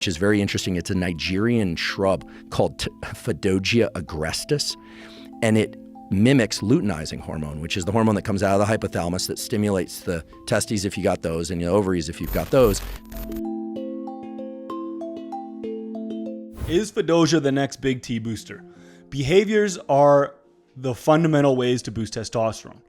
which is very interesting. It's a Nigerian shrub called Fadogia Agrestis, and it mimics luteinizing hormone, which is the hormone that comes out of the hypothalamus that stimulates the testes if you got those and the ovaries if you've got those. Is Fadogia the next big T booster? Behaviors are the fundamental ways to boost testosterone.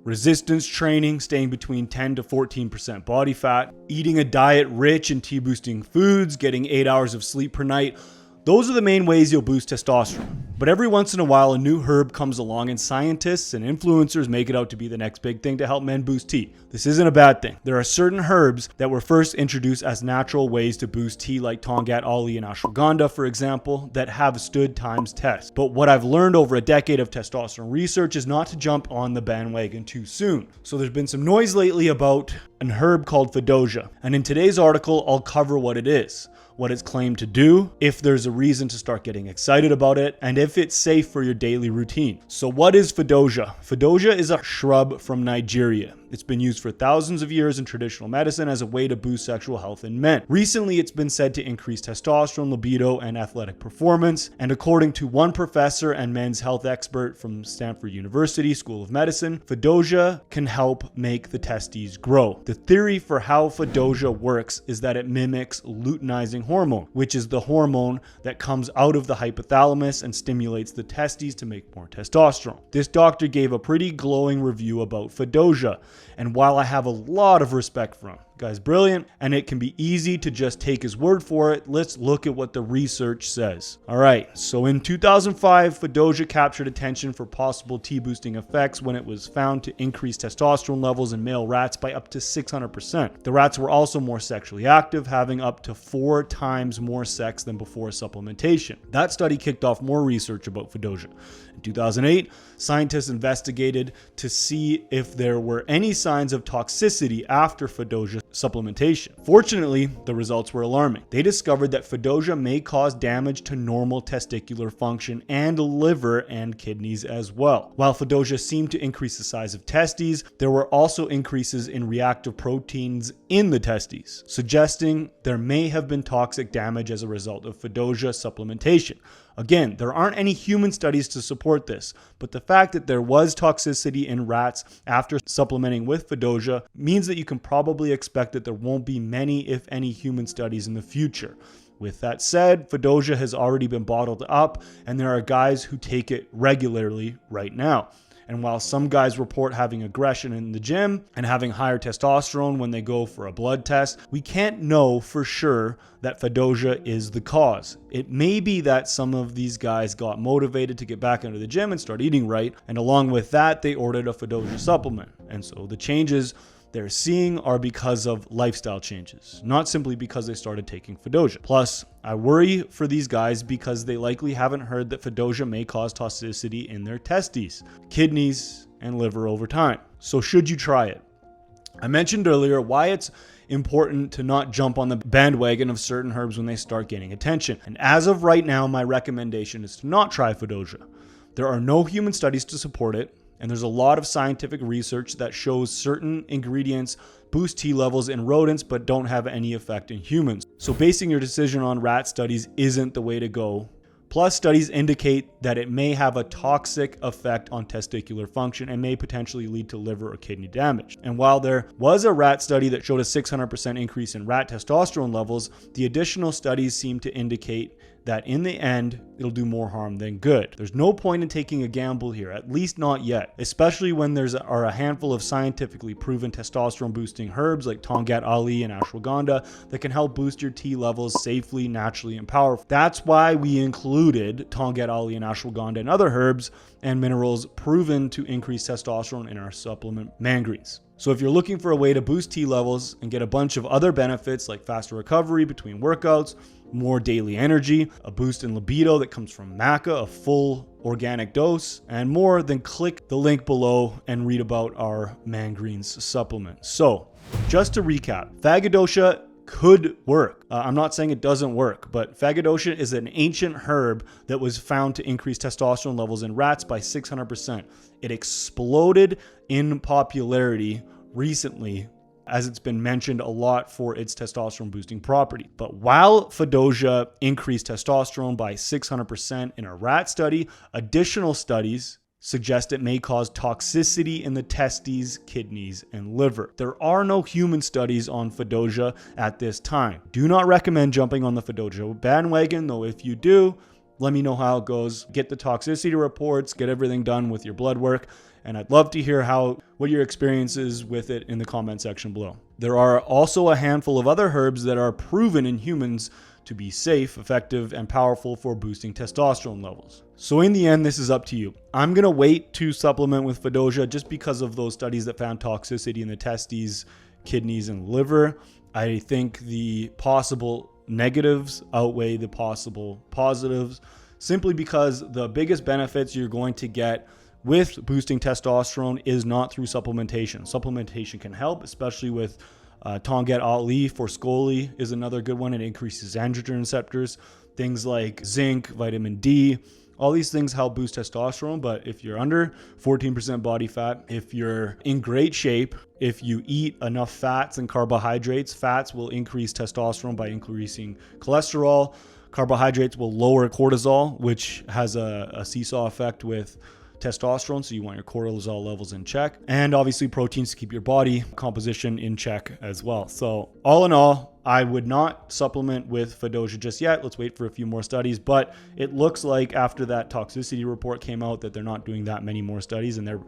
Resistance training, staying between 10 to 14% body fat, eating a diet rich in T-boosting foods, getting 8 hours of sleep per night. Those are the main ways you'll boost testosterone. But every once in a while, a new herb comes along and scientists and influencers make it out to be the next big thing to help men boost T. This isn't a bad thing. There are certain herbs that were first introduced as natural ways to boost T, like Tongat, Ali, and Ashwagandha, for example, that have stood time's test. But what I've learned over a decade of testosterone research is not to jump on the bandwagon too soon. So there's been some noise lately about an herb called Fadogia. And in today's article, I'll cover what it is, what it's claimed to do, if there's a reason to start getting excited about it, and if it's safe for your daily routine. So what is Fadogia? Fadogia is a shrub from Nigeria. It's been used for thousands of years in traditional medicine as a way to boost sexual health in men. Recently, it's been said to increase testosterone, libido, and athletic performance. And according to one professor and men's health expert from Stanford University School of Medicine, Fadogia can help make the testes grow. The theory for how Fadogia works is that it mimics luteinizing hormone, which is the hormone that comes out of the hypothalamus and stimulates the testes to make more testosterone. This doctor gave a pretty glowing review about Fadogia. And while I have a lot of respect for him, the guy's brilliant, and it can be easy to just take his word for it, let's look at what the research says. All right, so in 2005, Fadogia captured attention for possible T-boosting effects when it was found to increase testosterone levels in male rats by up to 600%. The rats were also more sexually active, having up to 4 times more sex than before supplementation. That study kicked off more research about Fadogia. In 2008, scientists investigated to see if there were any signs of toxicity after Fadogia supplementation. Fortunately, the results were alarming. They discovered that Fadogia may cause damage to normal testicular function and liver and kidneys as well. While Fadogia seemed to increase the size of testes, there were also increases in reactive proteins in the testes, suggesting there may have been toxic damage as a result of Fadogia supplementation. Again, there aren't any human studies to support this, but the fact that there was toxicity in rats after supplementing with Fadogia means that you can probably expect that there won't be many, if any, human studies in the future. With that said, Fadogia has already been bottled up, and there are guys who take it regularly right now. And while some guys report having aggression in the gym and having higher testosterone when they go for a blood test, we can't know for sure that Fadogia is the cause. It may be that some of these guys got motivated to get back into the gym and start eating right, and along with that, they ordered a Fadogia supplement. And so the changes they're seeing are because of lifestyle changes, not simply because they started taking Fadogia. Plus, I worry for these guys because they likely haven't heard that Fadogia may cause toxicity in their testes, kidneys, and liver over time. So should you try it? I mentioned earlier why it's important to not jump on the bandwagon of certain herbs when they start gaining attention. And as of right now, my recommendation is to not try Fadogia. There are no human studies to support it, and there's a lot of scientific research that shows certain ingredients boost T levels in rodents but don't have any effect in humans. So basing your decision on rat studies isn't the way to go. Plus, studies indicate that it may have a toxic effect on testicular function and may potentially lead to liver or kidney damage. And while there was a rat study that showed a 600% increase in rat testosterone levels, the additional studies seem to indicate that in the end, it'll do more harm than good. There's no point in taking a gamble here, at least not yet, especially when there are a handful of scientifically proven testosterone boosting herbs like Tongat, Ali, and Ashwagandha that can help boost your T levels safely, naturally, and powerfully. That's why we included Tongat, Ali, and Ashwagandha and other herbs and minerals proven to increase testosterone in our supplement Mangreens. So if you're looking for a way to boost T levels and get a bunch of other benefits like faster recovery between workouts, more daily energy, a boost in libido that comes from maca, a full organic dose, and more, then click the link below and read about our Mangreens supplement. So just to recap, Fadogia could work. I'm not saying it doesn't work, but Fadogia is an ancient herb that was found to increase testosterone levels in rats by 600%. It exploded in popularity recently as it's been mentioned a lot for its testosterone boosting property. But while Fadogia increased testosterone by 600% in a rat study, additional studies suggest it may cause toxicity in the testes, kidneys, and liver. There are no human studies on Fadogia at this time. Do not recommend jumping on the Fadogia bandwagon, though if you do, let me know how it goes. Get the toxicity reports, get everything done with your blood work, and I'd love to hear what your experience is with it in the comment section below. There are also a handful of other herbs that are proven in humans to be safe, effective, and powerful for boosting testosterone levels. So in the end, this is up to you. I'm going to wait to supplement with Fadogia just because of those studies that found toxicity in the testes, kidneys, and liver. I think the possible negatives outweigh the possible positives, simply because the biggest benefits you're going to get with boosting testosterone is not through supplementation. Supplementation can help, especially with Tongat for Scoli is another good one. It increases androgen receptors. Things like zinc, vitamin D, all these things help boost testosterone. But if you're under 14% body fat, if you're in great shape, if you eat enough fats and carbohydrates, fats will increase testosterone by increasing cholesterol. Carbohydrates will lower cortisol, which has a seesaw effect with testosterone, so you want your cortisol levels in check, and obviously proteins to keep your body composition in check as well. So all in all, I would not supplement with Fadogia just yet. Let's wait for a few more studies, but it looks like after that toxicity report came out that they're not doing that many more studies, and they're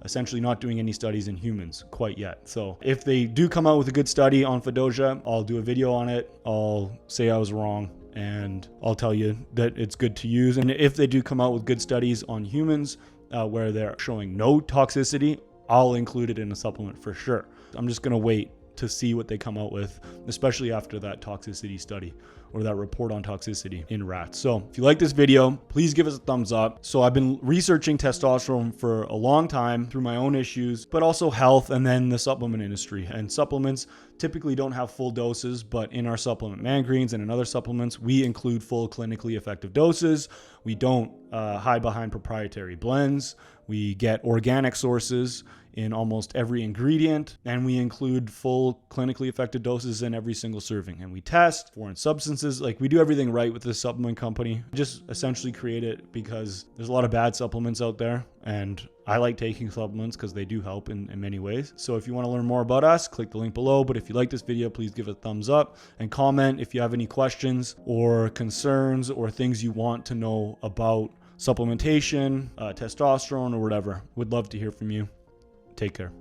essentially not doing any studies in humans quite yet. So if they do come out with a good study on Fadogia, I'll do a video on it. I'll say I was wrong, and I'll tell you that it's good to use. And if they do come out with good studies on humans, where they're showing no toxicity, I'll include it in a supplement for sure. I'm just going to wait to see what they come out with, especially after that toxicity study or that report on toxicity in rats. So if you like this video, please give us a thumbs up. So I've been researching testosterone for a long time through my own issues, but also health and then the supplement industry. And supplements typically don't have full doses, but in our supplement Mangreens and in other supplements, we include full clinically effective doses. We don't hide behind proprietary blends. We get organic sources in almost every ingredient, and we include full clinically effective doses in every single serving. And we test foreign substances. Like, we do everything right with this supplement company. Just essentially create it because there's a lot of bad supplements out there, and I like taking supplements because they do help in many ways. So if you want to learn more about us, click the link below. But if you like this video, please give it a thumbs up and comment if you have any questions or concerns or things you want to know about supplementation, testosterone, or whatever. Would love to hear from you. Take care.